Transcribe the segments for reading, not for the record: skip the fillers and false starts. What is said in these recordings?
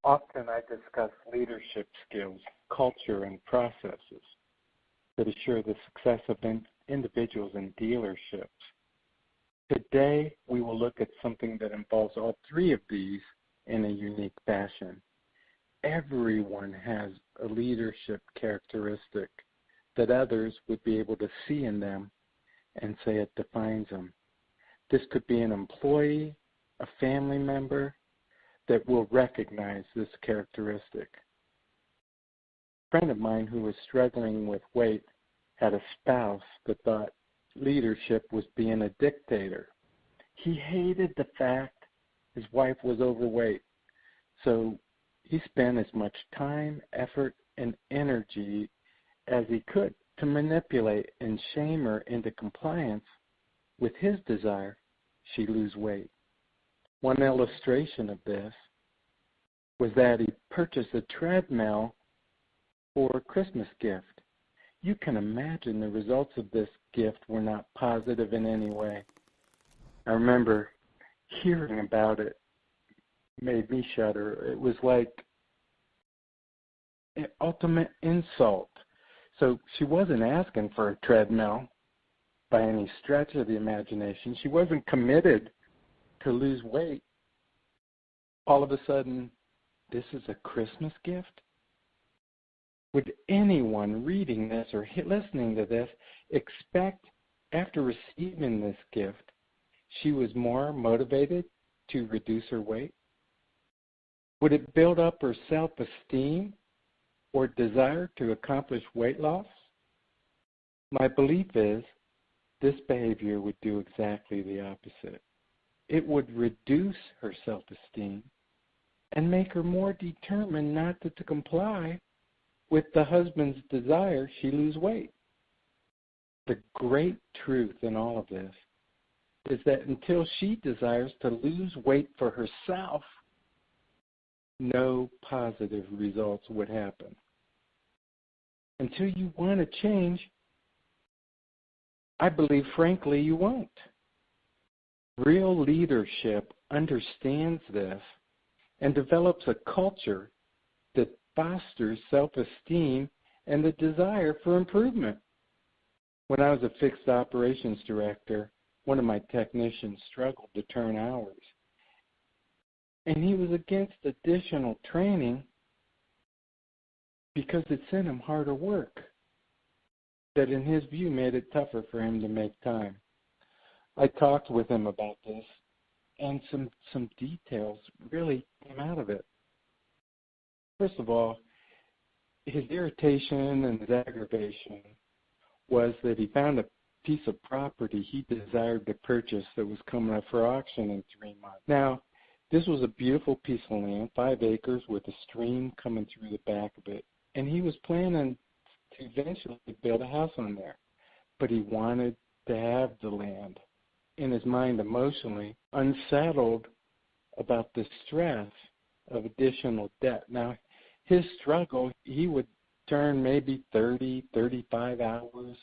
Often I discuss leadership skills, culture, and processes that assure the success of individuals and dealerships. Today, we will look at something that involves all three of these in a unique fashion. Everyone has a leadership characteristic that others would be able to see in them and say it defines them. This could be an employee, a family member that will recognize this characteristic. A friend of mine who was struggling with weight had a spouse that thought leadership was being a dictator. He hated the fact his wife was overweight, so he spent as much time, effort, and energy as he could to manipulate and shame her into compliance with his desire she lose weight. One illustration of this was that he purchased a treadmill for a Christmas gift. You can imagine the results of this gift were not positive in any way. I remember hearing about it made me shudder. It was like an ultimate insult. So she wasn't asking for a treadmill by any stretch of the imagination. She wasn't committed to lose weight. All of a sudden, this is a Christmas gift? Would anyone reading this or listening to this expect, after receiving this gift, she was more motivated to reduce her weight? Would it build up her self-esteem or desire to accomplish weight loss? My belief is this behavior would do exactly the opposite. It would reduce her self-esteem and make her more determined not to comply with the husband's desire she lose weight. The great truth in all of this is that until she desires to lose weight for herself, no positive results would happen. Until you want to change, I believe, frankly, you won't. Real leadership understands this and develops a culture that fosters self-esteem and the desire for improvement. When I was a fixed operations director, one of my technicians struggled to turn hours. And he was against additional training because it sent him harder work that in his view made it tougher for him to make time. I talked with him about this, and some details really came out of it. First of all, his irritation and his aggravation was that he found a piece of property he desired to purchase that was coming up for auction in 3 months. Now, this was a beautiful piece of land, 5 acres, with a stream coming through the back of it. And he was planning to eventually build a house on there. But he wanted to have the land. In his mind, emotionally, unsettled about the stress of additional debt. Now, his struggle, he would turn maybe 30, 35 hours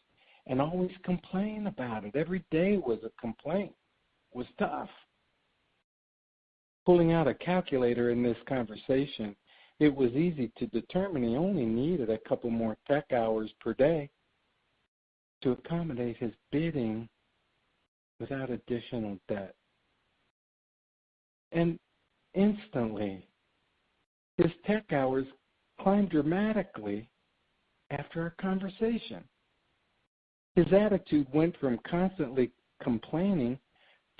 and always complain about it. Every day was a complaint. It was tough. Pulling out a calculator in this conversation, it was easy to determine he only needed a couple more tech hours per day to accommodate his bidding without additional debt. And instantly, his tech hours climbed dramatically after our conversation. His attitude went from constantly complaining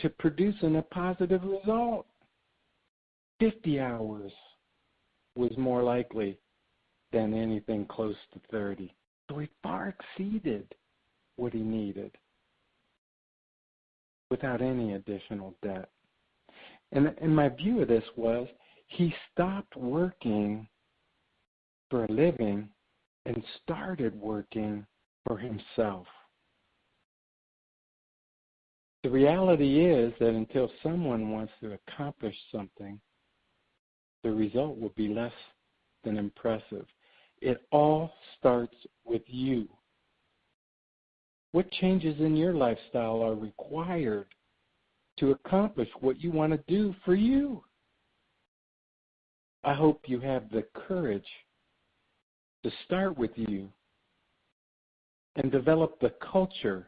to producing a positive result. 50 hours was more likely than anything close to 30. So he far exceeded what he needed without any additional debt. And my view of this was he stopped working for a living and started working for himself. The reality is that until someone wants to accomplish something, the result will be less than impressive. It all starts with you. What changes in your lifestyle are required to accomplish what you want to do for you? I hope you have the courage to start with you and develop the culture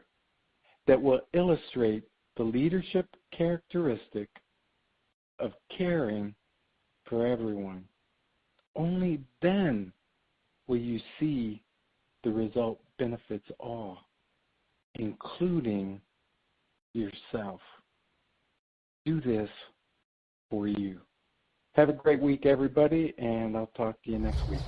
that will illustrate the leadership characteristic of caring for everyone. Only then will you see the result benefits all, including yourself. Do this for you. Have a great week, everybody, and I'll talk to you next week.